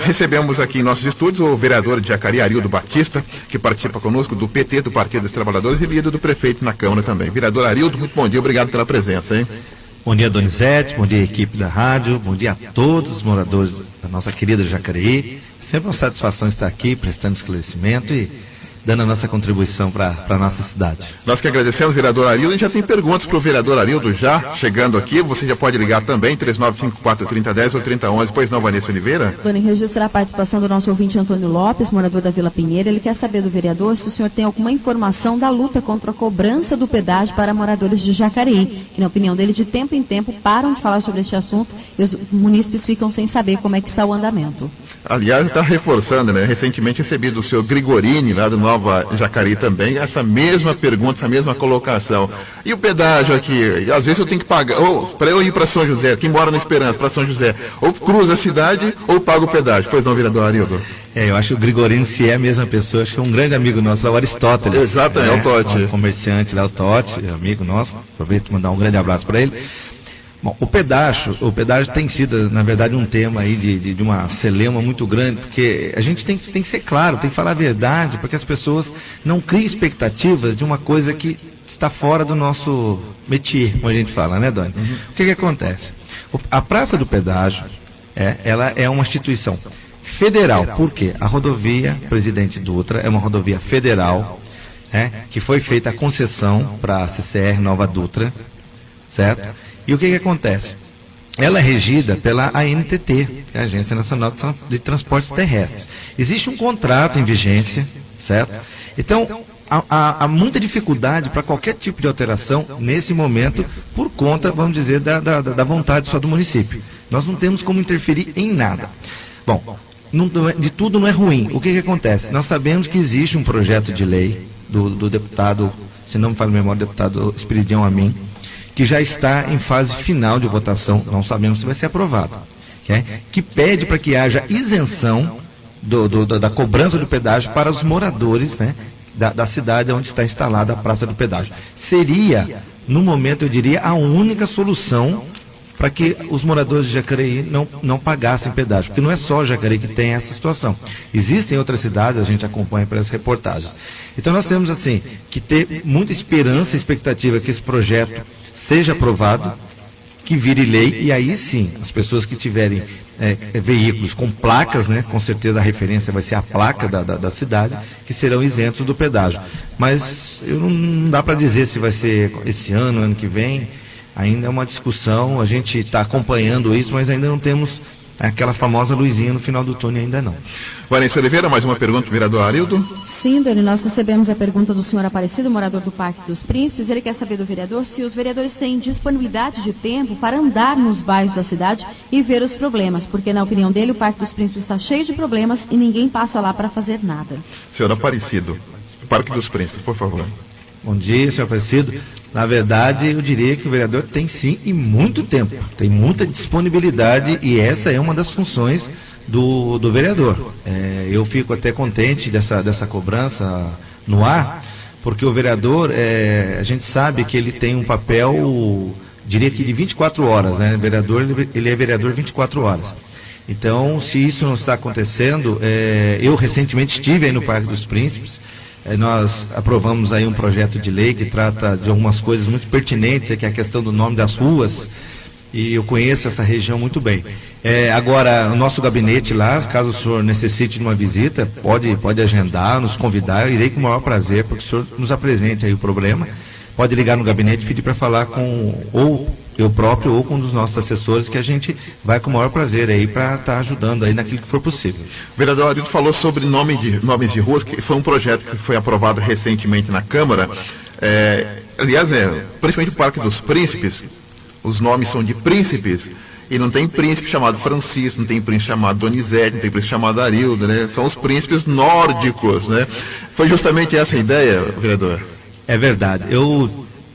recebemos aqui em nossos estúdios o vereador de Jacareí, Arildo Batista, que participa conosco do PT, do Partido dos Trabalhadores, e líder do prefeito na Câmara também. Vereador Arildo, muito bom dia, obrigado pela presença, hein? Bom dia, Donizete, bom dia, equipe da rádio, bom dia a todos os moradores da nossa querida Jacareí. Sempre uma satisfação estar aqui, prestando esclarecimento e dando a nossa contribuição para a nossa cidade. Nós que agradecemos, vereador Arildo. A gente já tem perguntas para o vereador Arildo já chegando aqui. Você já pode ligar também, 3954-3010 ou 3011. Pois não, Vanessa Oliveira? Dona, registrar a participação do nosso ouvinte Antônio Lopes, morador da Vila Pinheira. Ele quer saber do vereador se o senhor tem alguma informação da luta contra a cobrança do pedágio para moradores de Jacareí, que na opinião dele, de tempo em tempo, param de falar sobre este assunto e os munícipes ficam sem saber como é que está o andamento. Aliás, está reforçando, né? Recentemente recebi do senhor Grigorini, lá do Nova Jacareí também, essa mesma pergunta, essa mesma colocação. E o pedágio aqui? Às vezes eu tenho que pagar, ou para eu ir para São José, quem mora na Esperança, para São José, ou cruza a cidade, ou paga o pedágio. Pois não, vereador Arildo? Eu acho que o Grigorini, se é a mesma pessoa, acho que é um grande amigo nosso, lá o Aristóteles. Exatamente, é o Totti. Um comerciante lá, o Totti, amigo nosso. Aproveito para mandar um grande abraço para ele. Bom, o pedágio tem sido, na verdade, um tema aí de uma celeuma muito grande, porque a gente tem que ser claro, tem que falar a verdade, porque as pessoas não criem expectativas de uma coisa que está fora do nosso métier, como a gente fala, né, Doni? Uhum. O que acontece? A Praça do Pedágio, ela é uma instituição federal. Por quê? A rodovia Presidente Dutra é uma rodovia federal, que foi feita a concessão para a CCR Nova Dutra, certo? E o que acontece? Ela é regida pela ANTT, que é a Agência Nacional de Transportes Terrestres. Existe um contrato em vigência, certo? Então, há muita dificuldade para qualquer tipo de alteração nesse momento, por conta, vamos dizer, da vontade só do município. Nós não temos como interferir em nada. Bom, de tudo não é ruim. O que acontece? Nós sabemos que existe um projeto de lei do deputado, se não me falha a memória, deputado Espiridião Amin, que já está em fase final de votação, não sabemos se vai ser aprovado, que pede para que haja isenção da cobrança do pedágio para os moradores, da cidade onde está instalada a Praça do Pedágio. Seria, no momento, eu diria, a única solução para que os moradores de Jacareí não pagassem pedágio, porque não é só Jacareí que tem essa situação. Existem outras cidades, a gente acompanha pelas reportagens. Então nós temos, assim, que ter muita esperança e expectativa que esse projeto seja aprovado, que vire lei, e aí sim, as pessoas que tiverem veículos com placas, com certeza a referência vai ser a placa da cidade, que serão isentos do pedágio. Mas não dá para dizer se vai ser esse ano que vem, ainda é uma discussão, a gente está acompanhando isso, mas ainda não temos aquela famosa luzinha no final do túnel, ainda não. Vanessa Oliveira, mais uma pergunta, vereador Arildo. Sim, Doni, nós recebemos a pergunta do senhor Aparecido, morador do Parque dos Príncipes. Ele quer saber do vereador se os vereadores têm disponibilidade de tempo para andar nos bairros da cidade e ver os problemas, porque na opinião dele o Parque dos Príncipes está cheio de problemas e ninguém passa lá para fazer nada. Senhor Aparecido, Parque dos Príncipes, por favor. Bom dia, senhor Aparecido. Na verdade, eu diria que o vereador tem sim e muito tempo, tem muita disponibilidade, e essa é uma das funções do vereador. Eu fico até contente dessa cobrança no ar, porque o vereador, a gente sabe que ele tem um papel, diria que de 24 horas, né? O vereador, ele é vereador 24 horas. Então, se isso não está acontecendo, eu recentemente estive aí no Parque dos Príncipes. Nós aprovamos aí um projeto de lei que trata de algumas coisas muito pertinentes, que é a questão do nome das ruas, e eu conheço essa região muito bem. Agora, o nosso gabinete lá, caso o senhor necessite de uma visita, pode agendar, nos convidar, eu irei com o maior prazer, porque o senhor nos apresente aí o problema. Pode ligar no gabinete e pedir para falar com ou eu próprio ou com um dos nossos assessores, que a gente vai com o maior prazer aí para estar ajudando aí naquilo que for possível. O vereador Arildo falou sobre nomes de ruas, que foi um projeto que foi aprovado recentemente na Câmara. Aliás, principalmente o Parque dos Príncipes, os nomes são de príncipes, e não tem príncipe chamado Francisco, não tem príncipe chamado Donizete, não tem príncipe chamado Arildo, São os príncipes nórdicos, Foi justamente essa a ideia, vereador? É verdade.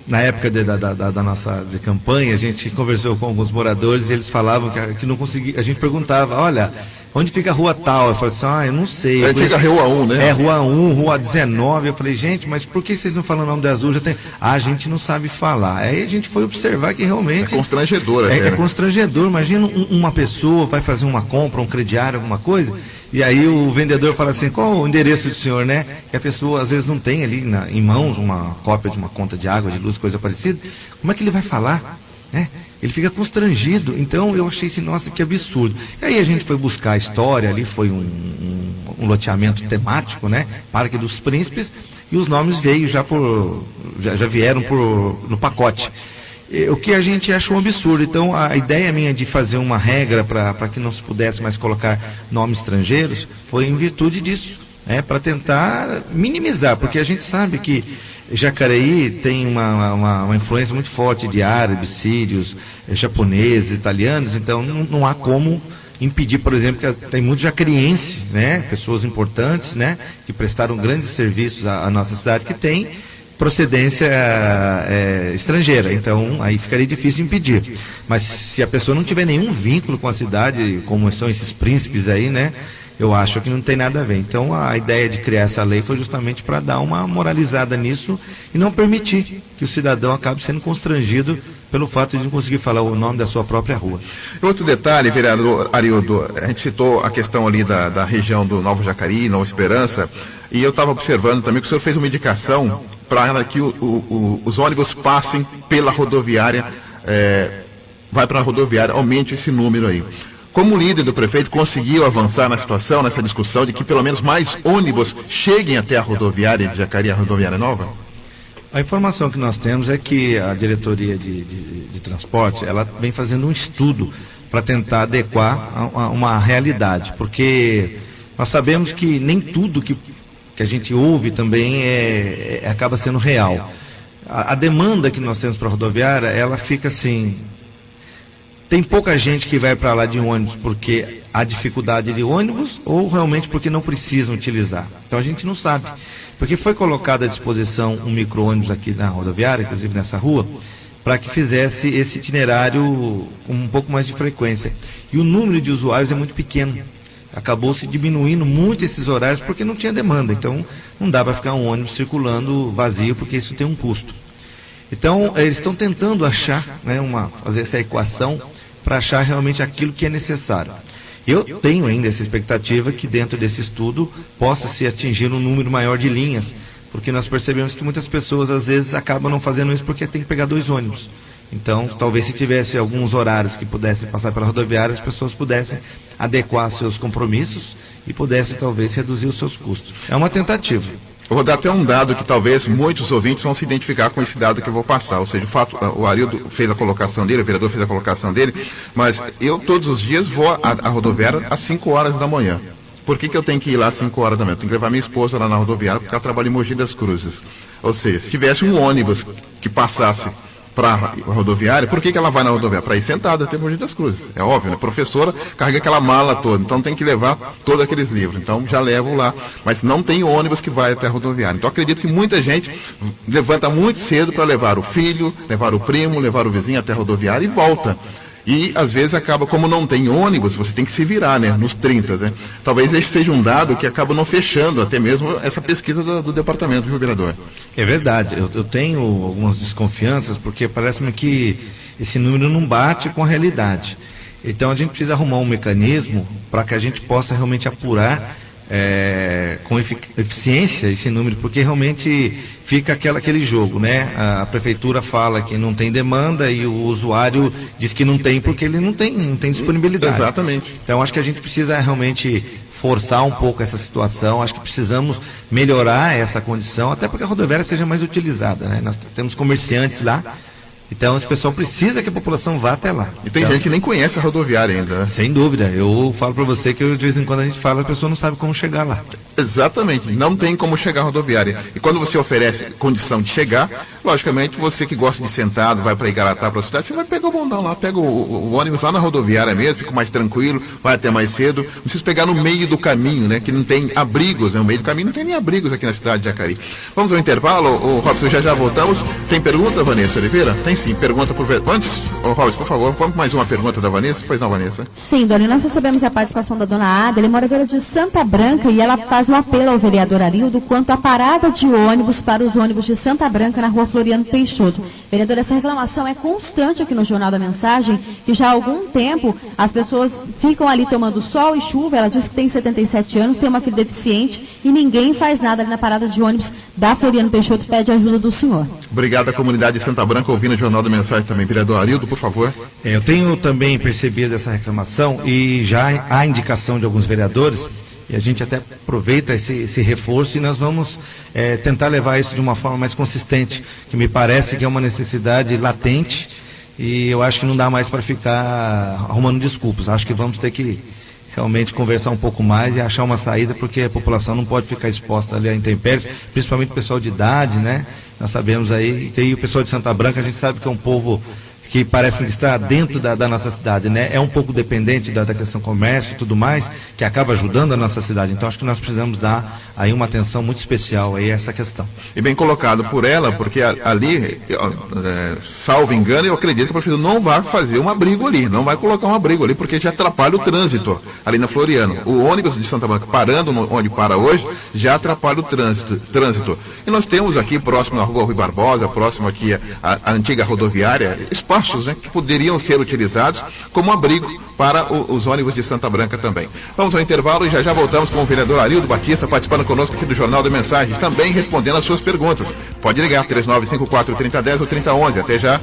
Na época da nossa campanha, a gente conversou com alguns moradores e eles falavam que não conseguia. A gente perguntava, olha, onde fica a rua tal? Eu falei assim, eu não sei. É antiga Rua 1, né? É, Rua 1, Rua 19. Eu falei, gente, mas por que vocês não falam o nome das ruas? A gente não sabe falar. Aí a gente foi observar que realmente... É constrangedor. É constrangedor. Imagina uma pessoa vai fazer uma compra, um crediário, alguma coisa, e aí o vendedor fala assim, qual o endereço do senhor, né? Que a pessoa às vezes não tem ali em mãos uma cópia de uma conta de água, de luz, coisa parecida. Como é que ele vai falar, né? Ele fica constrangido. Então eu achei assim, nossa, que absurdo. E aí a gente foi buscar a história, ali foi um loteamento temático, né? Parque dos Príncipes, e os nomes já vieram no pacote. O que a gente acha um absurdo. Então a ideia minha de fazer uma regra para que não se pudesse mais colocar nomes estrangeiros foi em virtude disso, para tentar minimizar, porque a gente sabe que Jacareí tem uma influência muito forte de árabes, sírios, japoneses, italianos, então não há como impedir, por exemplo, que tem muitos jacareenses, né, pessoas importantes, né, que prestaram grandes serviços à nossa cidade, que tem procedência estrangeira, então aí ficaria difícil impedir. Mas se a pessoa não tiver nenhum vínculo com a cidade, como são esses príncipes aí, né, eu acho que não tem nada a ver. Então a ideia de criar essa lei foi justamente para dar uma moralizada nisso e não permitir que o cidadão acabe sendo constrangido pelo fato de não conseguir falar o nome da sua própria rua. Outro detalhe, vereador Arildo, a gente citou a questão ali da região do Novo Jacareí, Nova Esperança, e eu estava observando também que o senhor fez uma indicação para que os ônibus passem pela rodoviária, vai para a rodoviária, aumente esse número aí. Como líder do prefeito, conseguiu avançar na situação, nessa discussão de que pelo menos mais ônibus cheguem até a rodoviária de Jacareí, a rodoviária nova? A informação que nós temos é que a diretoria de transporte, ela vem fazendo um estudo para tentar adequar a uma realidade, porque nós sabemos que nem tudo que a gente ouve também acaba sendo real. A demanda que nós temos para a rodoviária, ela fica assim, tem pouca gente que vai para lá de ônibus porque há dificuldade de ônibus ou realmente porque não precisam utilizar. Então a gente não sabe. Porque foi colocado à disposição um micro-ônibus aqui na rodoviária, inclusive nessa rua, para que fizesse esse itinerário com um pouco mais de frequência. E o número de usuários é muito pequeno. Acabou se diminuindo muito esses horários porque não tinha demanda. Então não dá para ficar um ônibus circulando vazio porque isso tem um custo. Então eles estão tentando achar, fazer essa equação para achar realmente aquilo que é necessário. Eu tenho ainda essa expectativa que dentro desse estudo possa se atingir um número maior de linhas, porque nós percebemos que muitas pessoas às vezes acabam não fazendo isso porque tem que pegar 2 ônibus. Então, talvez se tivesse alguns horários que pudessem passar pela rodoviária, as pessoas pudessem adequar seus compromissos e pudessem talvez reduzir os seus custos. É uma tentativa. Eu vou dar até um dado que talvez muitos ouvintes vão se identificar com esse dado que eu vou passar. Ou seja, o fato, o Arildo fez a colocação dele, o vereador fez a colocação dele, mas eu todos os dias vou à rodoviária às 5 horas da manhã. Por que eu tenho que ir lá às 5 horas da manhã? Eu tenho que levar minha esposa lá na rodoviária porque ela trabalha em Mogi das Cruzes. Ou seja, se tivesse um ônibus que passasse para a rodoviária, por que ela vai na rodoviária? Para ir sentada até Mogi das Cruzes. É óbvio, né? Professora carrega aquela mala toda, então tem que levar todos aqueles livros. Então já levo lá. Mas não tem ônibus que vai até a rodoviária. Então acredito que muita gente levanta muito cedo para levar o filho, levar o primo, levar o vizinho até a rodoviária e volta. E às vezes acaba, como não tem ônibus, você tem que se virar, né? Nos 30, né? Talvez esse seja um dado que acaba não fechando até mesmo essa pesquisa do departamento, viu, vereador? É verdade, eu tenho algumas desconfianças, porque parece-me que esse número não bate com a realidade. Então a gente precisa arrumar um mecanismo para que a gente possa realmente apurar com eficiência esse número, porque realmente fica aquele jogo, né? A prefeitura fala que não tem demanda e o usuário diz que não tem porque ele não tem disponibilidade. Exatamente. Então acho que a gente precisa realmente forçar um pouco essa situação, acho que precisamos melhorar essa condição, até para que a rodoviária seja mais utilizada, né? Nós temos comerciantes lá, então esse pessoal precisa que a população vá até lá. E tem gente que nem conhece a rodoviária ainda, né? Sem dúvida, eu falo para você que de vez em quando a gente fala, a pessoa não sabe como chegar lá. Exatamente, não tem como chegar à rodoviária. E quando você oferece condição de chegar, logicamente você que gosta de sentado, vai para Igaratá, para a cidade, você vai pegar o bondão lá, pega o ônibus lá na rodoviária mesmo, fica mais tranquilo, vai até mais cedo. Não precisa pegar no meio do caminho, né? Que não tem abrigos, né? No meio do caminho não tem nem abrigos aqui na cidade de Jacari. Vamos ao intervalo, o Robson, já voltamos. Tem pergunta, Vanessa Oliveira? Tem sim, pergunta por... Antes, Robson, por favor, vamos mais uma pergunta da Vanessa? Pois não, Vanessa? Sim, Dona, nós recebemos a participação da dona Ada, ela é moradora de Santa Branca e ela faz um apelo ao vereador Arildo quanto à parada de ônibus para os ônibus de Santa Branca na rua Floriano Peixoto. Vereador, essa reclamação é constante aqui no Jornal da Mensagem, que já há algum tempo as pessoas ficam ali tomando sol e chuva. Ela diz que tem 77 anos, tem uma filha deficiente e ninguém faz nada ali na parada de ônibus da Floriano Peixoto, pede ajuda do senhor. Obrigado à comunidade de Santa Branca ouvindo o Jornal da Mensagem também. Vereador Arildo, por favor. Eu tenho também percebido essa reclamação e já há indicação de alguns vereadores. E a gente até aproveita esse reforço e nós vamos tentar levar isso de uma forma mais consistente, que me parece que é uma necessidade latente e eu acho que não dá mais para ficar arrumando desculpas. Acho que vamos ter que realmente conversar um pouco mais e achar uma saída, porque a população não pode ficar exposta ali a intempéries, principalmente o pessoal de idade, né? Nós sabemos aí, e o pessoal de Santa Branca, a gente sabe que é um povo que parece que está dentro da nossa cidade, né? É um pouco dependente da questão comércio e tudo mais, que acaba ajudando a nossa cidade. Então, acho que nós precisamos dar aí uma atenção muito especial aí a essa questão. E bem colocado por ela, porque ali, salvo engano, eu acredito que o prefeito não vai fazer um abrigo ali, não vai colocar um abrigo ali, porque já atrapalha o trânsito ali na Floriano. O ônibus de Santa Branca parando onde para hoje, já atrapalha o trânsito. E nós temos aqui, próximo à rua Rui Barbosa, próximo aqui à antiga rodoviária, espaços, né, que poderiam ser utilizados como abrigo para os ônibus de Santa Branca também. Vamos ao intervalo e já voltamos com o vereador Arildo Batista participando conosco aqui do Jornal da Mensagem, também respondendo as suas perguntas. Pode ligar, 3954-3010 ou 3011. Até já.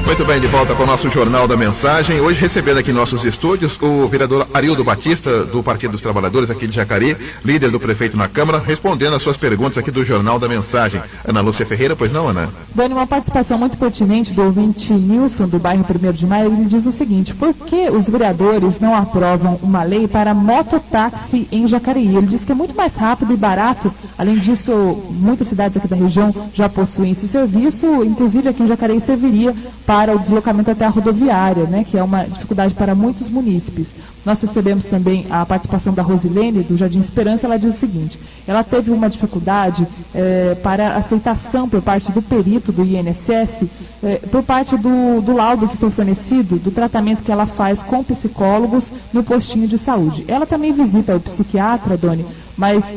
Muito bem, de volta com o nosso Jornal da Mensagem. Hoje recebendo aqui em nossos estúdios o vereador Arildo Batista, do Partido dos Trabalhadores aqui de Jacari, líder do prefeito na Câmara, respondendo as suas perguntas aqui do Jornal da Mensagem. Ana Lúcia Ferreira, pois não, Ana? Dani, uma participação muito pertinente do ouvinte Nilson, do bairro 1º de Maio. Ele diz o seguinte: por que os vereadores não aprovam uma lei para mototáxi em Jacareí? Ele diz que é muito mais rápido e barato. Além disso, muitas cidades aqui da região já possuem esse serviço, inclusive aqui em Jacareí serviria para o deslocamento até a rodoviária, né, que é uma dificuldade para muitos munícipes. Nós recebemos também a participação da Rosilene, do Jardim Esperança. Ela diz o seguinte: ela teve uma dificuldade para aceitação por parte do perito do INSS, por parte do laudo que foi fornecido, do tratamento que ela faz com psicólogos no postinho de saúde. Ela também visita o psiquiatra, Doni, mas,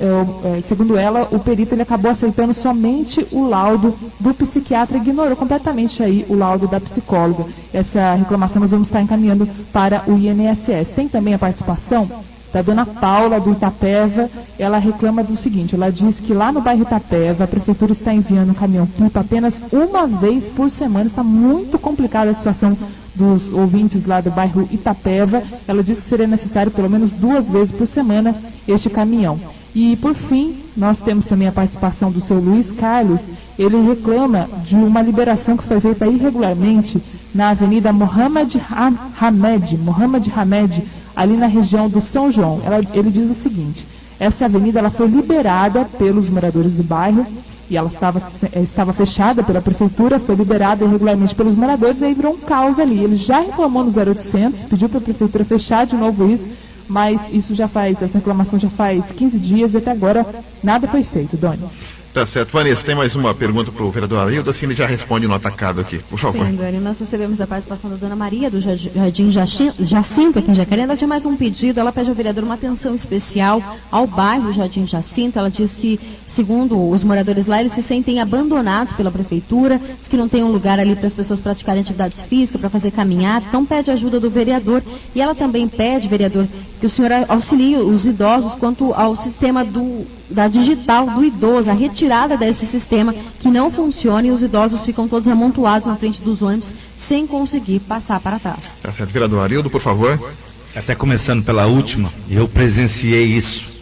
segundo ela, o perito ele acabou aceitando somente o laudo do psiquiatra, ignorou completamente aí o laudo da psicóloga. Essa reclamação nós vamos estar encaminhando para o INSS. Tem também a participação da dona Paula, do Itapeva. Ela reclama do seguinte: ela diz que lá no bairro Itapeva a prefeitura está enviando um caminhão-pipa apenas uma vez por semana. Está muito complicada a situação dos ouvintes lá do bairro Itapeva. Ela diz que seria necessário pelo menos 2 vezes por semana este caminhão. E, por fim, nós temos também a participação do seu Luiz Carlos. Ele reclama de uma liberação que foi feita irregularmente na Avenida Mohamed Hamed, ali na região do São João. Ele diz o seguinte: essa avenida ela foi liberada pelos moradores do bairro e ela estava fechada pela prefeitura, foi liberada irregularmente pelos moradores e aí virou um caos ali. Ele já reclamou no 0800, pediu para a prefeitura fechar de novo isso, mas essa reclamação já faz 15 dias e até agora nada foi feito, Doni. Tá certo. Vanessa, tem mais uma pergunta para o vereador Arildo, assim ele já responde no atacado aqui, por favor. Sim, Dani, nós recebemos a participação da dona Maria, do Jardim Jacinto, aqui em Jacareí. Ela tinha mais um pedido, ela pede ao vereador uma atenção especial ao bairro Jardim Jacinto. Ela diz que, segundo os moradores lá, eles se sentem abandonados pela prefeitura, diz que não tem um lugar ali para as pessoas praticarem atividades físicas, para fazer caminhada, então pede ajuda do vereador. E ela também pede, vereador, que o senhor auxilie os idosos quanto ao sistema da digital do idoso, a retirada desse sistema que não funciona e os idosos ficam todos amontoados na frente dos ônibus sem conseguir passar para trás. Tá certo. Vereador Arildo, por favor. Até começando pela última, eu presenciei isso.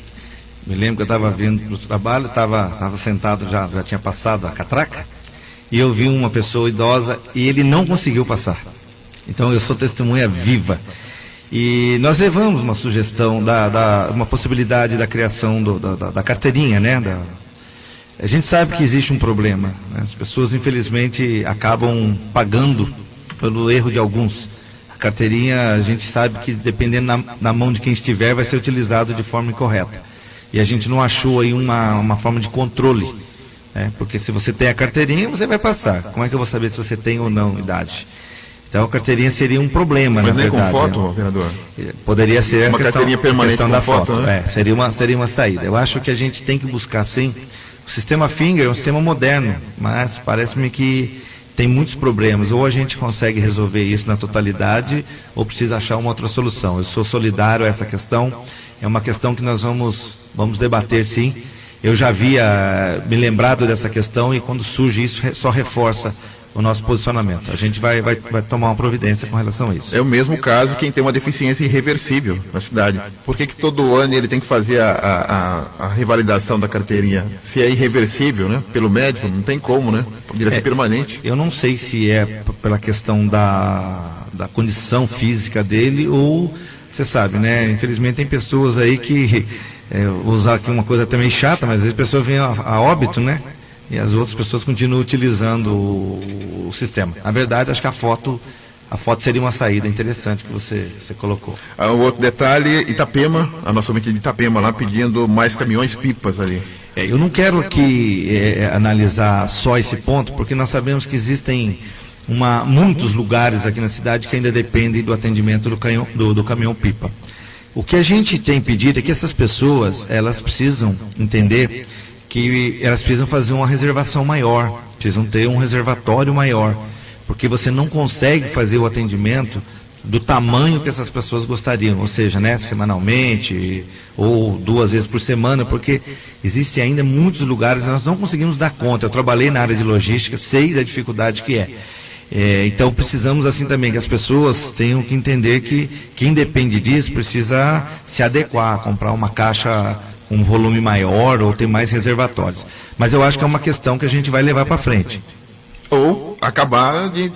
Me lembro que eu estava vindo para o trabalho, estava sentado, já tinha passado a catraca, e eu vi uma pessoa idosa e ele não conseguiu passar. Então eu sou testemunha viva. E nós levamos uma sugestão, uma possibilidade da criação da carteirinha, né? A gente sabe que existe um problema, né? As pessoas, infelizmente, acabam pagando pelo erro de alguns. A carteirinha, a gente sabe que, dependendo na mão de quem estiver, vai ser utilizado de forma incorreta. E a gente não achou aí uma forma de controle, né? Porque se você tem a carteirinha, você vai passar. Como é que eu vou saber se você tem ou não idade? Então a carteirinha seria um problema, mas na verdade. Mas nem com foto, né, vereador? Poderia ser uma carteirinha permanente questão com da foto, né? Seria uma saída. Eu acho que a gente tem que buscar, sim. O sistema Finger é um sistema moderno, mas parece-me que tem muitos problemas. Ou a gente consegue resolver isso na totalidade, ou precisa achar uma outra solução. Eu sou solidário a essa questão. É uma questão que nós vamos debater, sim. Eu já havia me lembrado dessa questão e quando surge isso, só reforça o nosso posicionamento. A gente vai tomar uma providência com relação a isso. É o mesmo caso quem tem uma deficiência irreversível na cidade. Por que todo ano ele tem que fazer a revalidação da carteirinha? Se é irreversível, né? Pelo médico, não tem como, né? Poderia ser permanente. Eu não sei se é pela questão da condição física dele ou, você sabe, né? Infelizmente tem pessoas aí que, vou usar aqui uma coisa também chata, mas às vezes a pessoa vem a óbito, né? E as outras pessoas continuam utilizando o sistema. Na verdade, acho que a foto seria uma saída interessante que você colocou. O outro detalhe, Itapema, a nossa ouvinte de Itapema lá pedindo mais caminhões-pipas ali. Eu não quero aqui analisar só esse ponto, porque nós sabemos que existem muitos lugares aqui na cidade que ainda dependem do atendimento do caminhão-pipa. O que a gente tem pedido é que essas pessoas, elas precisam entender que elas precisam fazer uma reservação maior, precisam ter um reservatório maior, porque você não consegue fazer o atendimento do tamanho que essas pessoas gostariam, ou seja, né, semanalmente ou 2 vezes por semana, porque existem ainda muitos lugares que nós não conseguimos dar conta. Eu trabalhei na área de logística, sei da dificuldade que é. Então precisamos assim também que as pessoas tenham que entender que quem depende disso precisa se adequar, comprar uma caixa um volume maior ou ter mais reservatórios. Mas eu acho que é uma questão que a gente vai levar para frente. Ou acabar de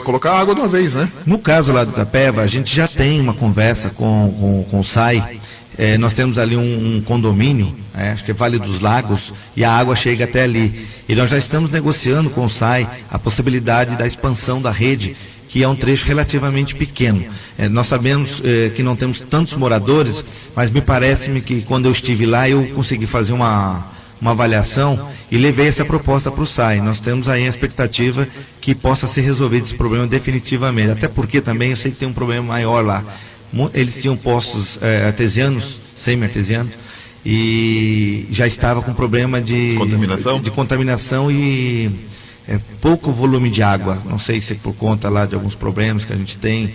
colocar água de uma vez, né? No caso lá do Itapeva, a gente já tem uma conversa com o SAI. Nós temos ali um condomínio, acho que é Vale dos Lagos, e a água chega até ali. E nós já estamos negociando com o SAI a possibilidade da expansão da rede, que é um trecho relativamente pequeno. Nós sabemos que não temos tantos moradores, mas me parece-me que quando eu estive lá eu consegui fazer uma avaliação e levei essa proposta para o SAI. Nós temos aí a expectativa que possa ser resolvido esse problema definitivamente, até porque também eu sei que tem um problema maior lá. Eles tinham poços artesianos, semi-artesianos, e já estava com problema de contaminação e pouco volume de água. Não sei se é por conta lá de alguns problemas que a gente tem,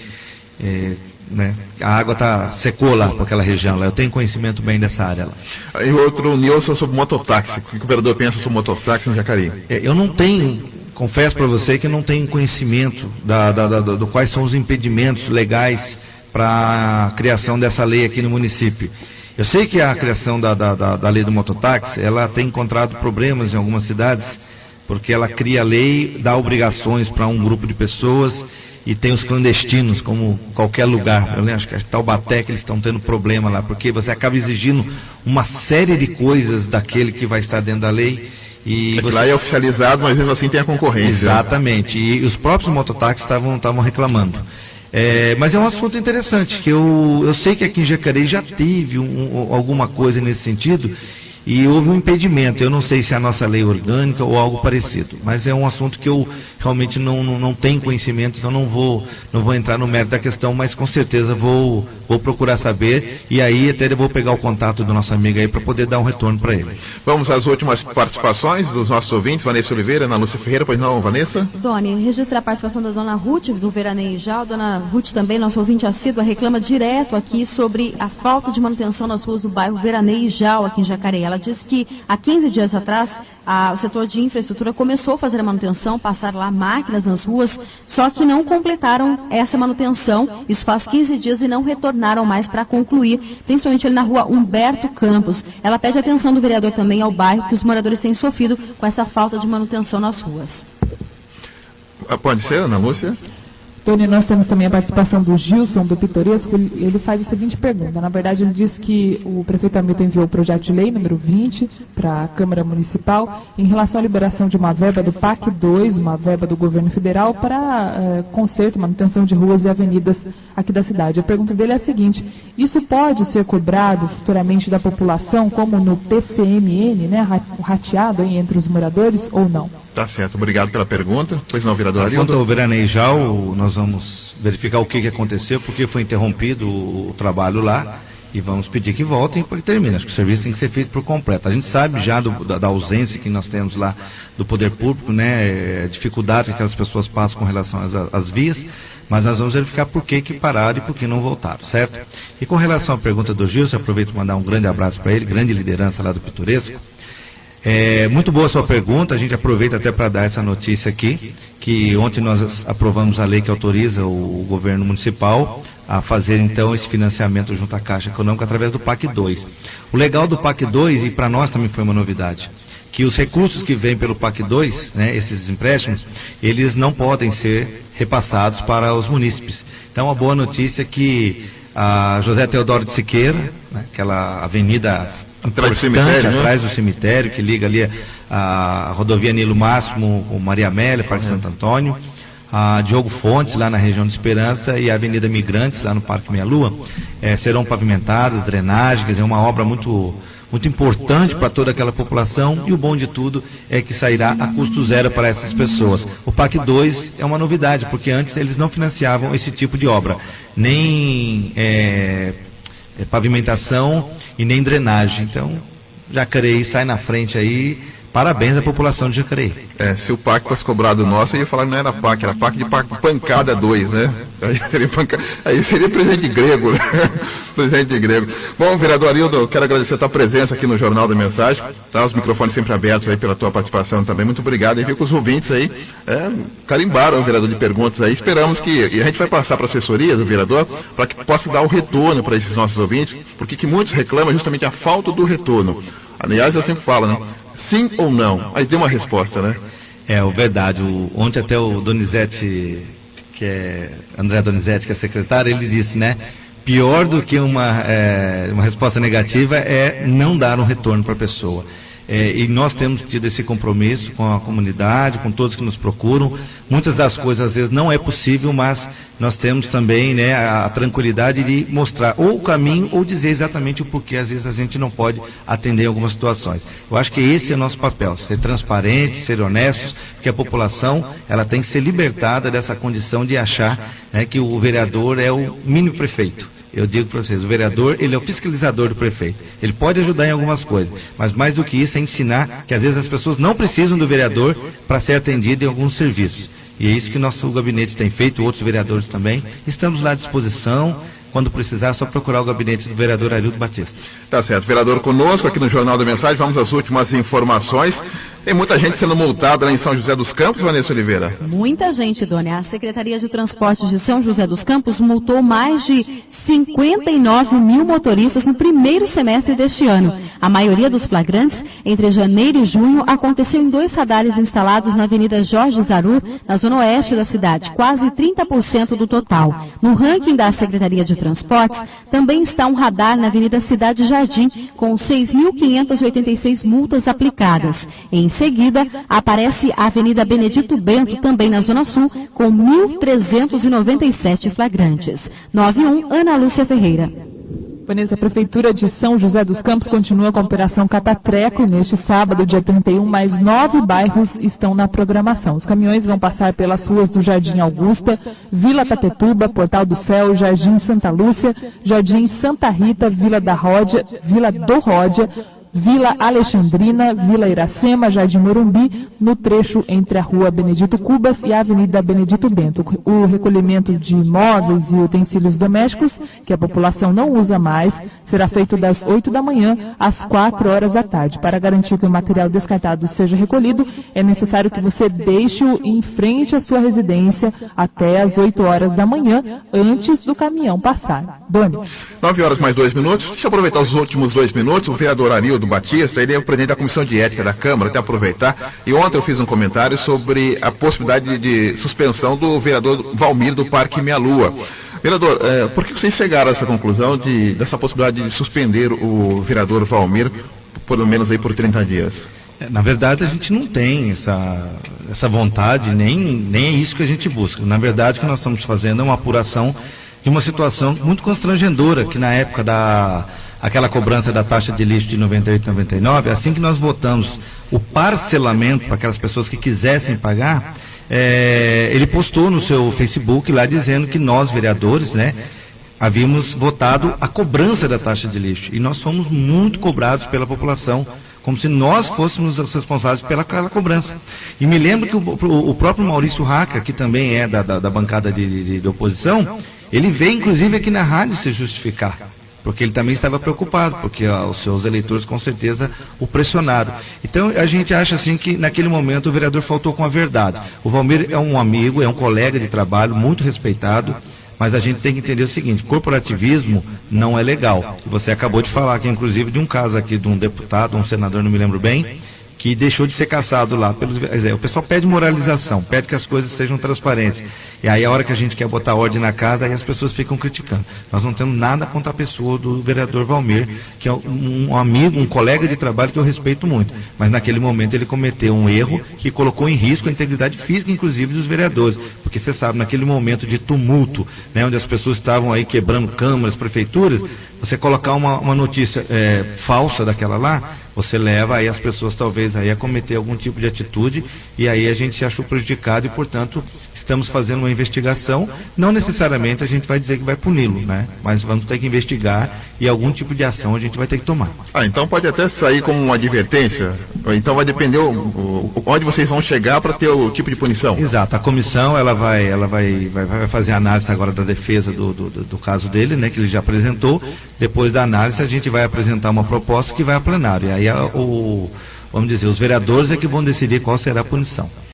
né? A água secou lá para aquela região lá. Eu tenho conhecimento bem dessa área lá. E outro, Nilson, sobre mototáxi. O que o vereador pensa sobre mototáxi no Jacareí? Eu não tenho, confesso para você que eu não tenho conhecimento do quais são os impedimentos legais para a criação dessa lei aqui no município. Eu sei que a criação da lei do mototáxi, ela tem encontrado problemas em algumas cidades, porque ela cria a lei, dá obrigações para um grupo de pessoas e tem os clandestinos, como qualquer lugar. Eu acho que é Taubaté que eles estão tendo problema lá, porque você acaba exigindo uma série de coisas daquele que vai estar dentro da lei. E lá é oficializado, mas mesmo assim tem a concorrência. Exatamente, e os próprios mototáxis estavam reclamando. Mas é um assunto interessante, que eu sei que aqui em Jacareí já teve alguma coisa nesse sentido, e houve um impedimento. Eu não sei se é a nossa lei orgânica ou algo parecido, mas é um assunto que eu realmente não tenho conhecimento, então não vou entrar no mérito da questão, mas com certeza vou procurar saber, e aí até eu vou pegar o contato do nosso amigo aí para poder dar um retorno para ele. Vamos às últimas participações dos nossos ouvintes. Vanessa Oliveira, Ana Lúcia Ferreira, pois não, Vanessa? Doni, registra a participação da dona Ruth, do Veraneio Jal. Dona Ruth também, nosso ouvinte assídua, reclama direto aqui sobre a falta de manutenção nas ruas do bairro Veraneio Jal, aqui em Jacareí. Ela diz que há 15 dias atrás o setor de infraestrutura começou a fazer a manutenção, passar lá máquinas nas ruas, só que não completaram essa manutenção. Isso faz 15 dias e não retornaram mais para concluir, principalmente ali na rua Humberto Campos. Ela pede atenção do vereador também ao bairro, que os moradores têm sofrido com essa falta de manutenção nas ruas. Pode ser, Ana Lúcia? Tony, nós temos também a participação do Gilson, do Pitoresco. Ele faz a seguinte pergunta. Na verdade, ele diz que o prefeito Hamilton enviou o projeto de lei número 20 para a Câmara Municipal em relação à liberação de uma verba do PAC 2, uma verba do governo federal, para conserto e manutenção de ruas e avenidas aqui da cidade. A pergunta dele é a seguinte: isso pode ser cobrado futuramente da população, como no PCMN, né, rateado aí entre os moradores, ou não? Tá certo, obrigado pela pergunta. Pois não, vereador Arildo? Quanto ao veranejal, nós vamos verificar o que aconteceu, porque foi interrompido o trabalho lá, e vamos pedir que voltem para que termine. Acho que o serviço tem que ser feito por completo. A gente sabe já da ausência que nós temos lá do poder público, né, dificuldades que aquelas pessoas passam com relação às vias, mas nós vamos verificar por que pararam e por que não voltaram, certo? E com relação à pergunta do Gilson, aproveito para mandar um grande abraço para ele, grande liderança lá do Pitoresco. Muito boa a sua pergunta. A gente aproveita até para dar essa notícia aqui, que ontem nós aprovamos a lei que autoriza o governo municipal a fazer então esse financiamento junto à Caixa Econômica através do PAC 2. O legal do PAC 2, e para nós também foi uma novidade, que os recursos que vêm pelo PAC 2, né, esses empréstimos, eles não podem ser repassados para os munícipes. Então a boa notícia é que a José Teodoro de Siqueira, né, aquela avenida atrás do cemitério, né? Atrás do cemitério, que liga ali a rodovia Nilo Máximo, o Maria Amélia, Parque Santo Antônio, a Diogo Fontes, lá na região de Esperança, e a Avenida Migrantes, lá no Parque Meia Lua, serão pavimentadas, drenagens, é uma obra muito importante para toda aquela população, e o bom de tudo é que sairá a custo zero para essas pessoas. O PAC 2 é uma novidade, porque antes eles não financiavam esse tipo de obra, nem pavimentação e nem drenagem. Então, Jacareí sai na frente aí. Parabéns à população de Jacareí. Se o PAC fosse cobrado nosso, eu ia falar que não era PAC, era PAC de pancada 2, né? Aí seria presente grego, né? Presente grego. Bom, vereador Arildo, quero agradecer a tua presença aqui no Jornal da Mensagem, tá? Os microfones sempre abertos aí pela tua participação também, muito obrigado. E vi que os ouvintes aí carimbaram o vereador de perguntas aí, esperamos que, e a gente vai passar para a assessoria do vereador, para que possa dar o retorno para esses nossos ouvintes, porque que muitos reclamam justamente a falta do retorno. Aliás, eu sempre falo, né? Sim ou não? Aí deu uma resposta, né? Verdade. Ontem até o Donizete, André Donizete, que é secretário, ele disse, né? Pior do que uma resposta negativa é não dar um retorno para a pessoa. E nós temos tido esse compromisso com a comunidade, com todos que nos procuram. Muitas das coisas às vezes não é possível, mas nós temos também, né, a tranquilidade de mostrar ou o caminho ou dizer exatamente o porquê às vezes a gente não pode atender em algumas situações. Eu acho que esse é o nosso papel, ser transparente, ser honestos, porque a população ela tem que ser libertada dessa condição de achar, né, que o vereador é o mini prefeito. Eu digo para vocês, o vereador, ele é o fiscalizador do prefeito. Ele pode ajudar em algumas coisas, mas mais do que isso é ensinar que às vezes as pessoas não precisam do vereador para ser atendido em alguns serviços. E é isso que nosso gabinete tem feito, outros vereadores também. Estamos lá à disposição. Quando precisar, é só procurar o gabinete do vereador Arildo Batista. Tá certo. Vereador conosco aqui no Jornal da Mensagem. Vamos às últimas informações. Tem muita gente sendo multada lá em São José dos Campos, Vanessa Oliveira. Muita gente, Dona. A Secretaria de Transportes de São José dos Campos multou mais de 59 mil motoristas no primeiro semestre deste ano. A maioria dos flagrantes, entre janeiro e junho, aconteceu em 2 radares instalados na Avenida Jorge Zaru, na zona oeste da cidade, quase 30% do total. No ranking da Secretaria de Transportes, também está um radar na Avenida Cidade Jardim, com 6.586 multas aplicadas. Em seguida, aparece a Avenida Benedito Bento, também na Zona Sul, com 1.397 flagrantes. 91, Ana Lúcia Ferreira. Vanessa, a Prefeitura de São José dos Campos continua com a Operação Catatreco. Neste sábado, dia 31, mais 9 bairros estão na programação. Os caminhões vão passar pelas ruas do Jardim Augusta, Vila Tatetuba, Portal do Céu, Jardim Santa Lúcia, Jardim Santa Rita, Vila do Ródia, Vila Alexandrina, Vila Iracema, Jardim Morumbi, no trecho entre a Rua Benedito Cubas e a Avenida Benedito Bento. O recolhimento de móveis e utensílios domésticos, que a população não usa mais, será feito das 8 da manhã às 4 horas da tarde. Para garantir que o material descartado seja recolhido, é necessário que você deixe-o em frente à sua residência até às 8 horas da manhã, antes do caminhão passar. Doni. 9 horas mais 2 minutos. Deixa eu aproveitar os últimos 2 minutos. O vereador Arildo Batista, ele é o presidente da Comissão de Ética da Câmara, até aproveitar, e ontem eu fiz um comentário sobre a possibilidade de suspensão do vereador Valmir do Parque Meia Lua. Vereador, por que vocês chegaram a essa conclusão dessa possibilidade de suspender o vereador Valmir, pelo menos aí por 30 dias? Na verdade, a gente não tem essa vontade, nem é isso que a gente busca. Na verdade, o que nós estamos fazendo é uma apuração de uma situação muito constrangedora, que na época aquela cobrança da taxa de lixo de 98 e 99, assim que nós votamos o parcelamento para aquelas pessoas que quisessem pagar, ele postou no seu Facebook lá dizendo que nós, vereadores, havíamos votado a cobrança da taxa de lixo. E nós fomos muito cobrados pela população, como se nós fôssemos os responsáveis pela cobrança. E me lembro que o próprio Maurício Raca, que também é da bancada de oposição, ele veio inclusive aqui na rádio se justificar, porque ele também estava preocupado, porque os seus eleitores com certeza o pressionaram. Então a gente acha assim que naquele momento o vereador faltou com a verdade. O Valmir é um amigo, é um colega de trabalho, muito respeitado, mas a gente tem que entender o seguinte: corporativismo não é legal. Você acabou de falar aqui, inclusive, de um caso aqui de um deputado, um senador, não me lembro bem, que deixou de ser caçado lá. O pessoal pede moralização, pede que as coisas sejam transparentes. E aí a hora que a gente quer botar ordem na casa, aí as pessoas ficam criticando. Nós não temos nada contra a pessoa do vereador Valmir, que é um amigo, um colega de trabalho que eu respeito muito. Mas naquele momento ele cometeu um erro que colocou em risco a integridade física, inclusive, dos vereadores. Porque você sabe, naquele momento de tumulto, onde as pessoas estavam aí quebrando câmaras, prefeituras, você colocar uma notícia falsa daquela lá, você leva aí as pessoas talvez aí a cometer algum tipo de atitude, e aí a gente se achou prejudicado e, portanto, estamos fazendo uma investigação. Não necessariamente a gente vai dizer que vai puni-lo, mas vamos ter que investigar e algum tipo de ação a gente vai ter que tomar. Então pode até sair como uma advertência, então vai depender onde vocês vão chegar para ter o tipo de punição. Exato, a comissão ela vai fazer a análise agora da defesa do caso dele, que ele já apresentou. Depois da análise a gente vai apresentar uma proposta que vai a plenário, e aí vamos dizer, os vereadores é que vão decidir qual será a punição.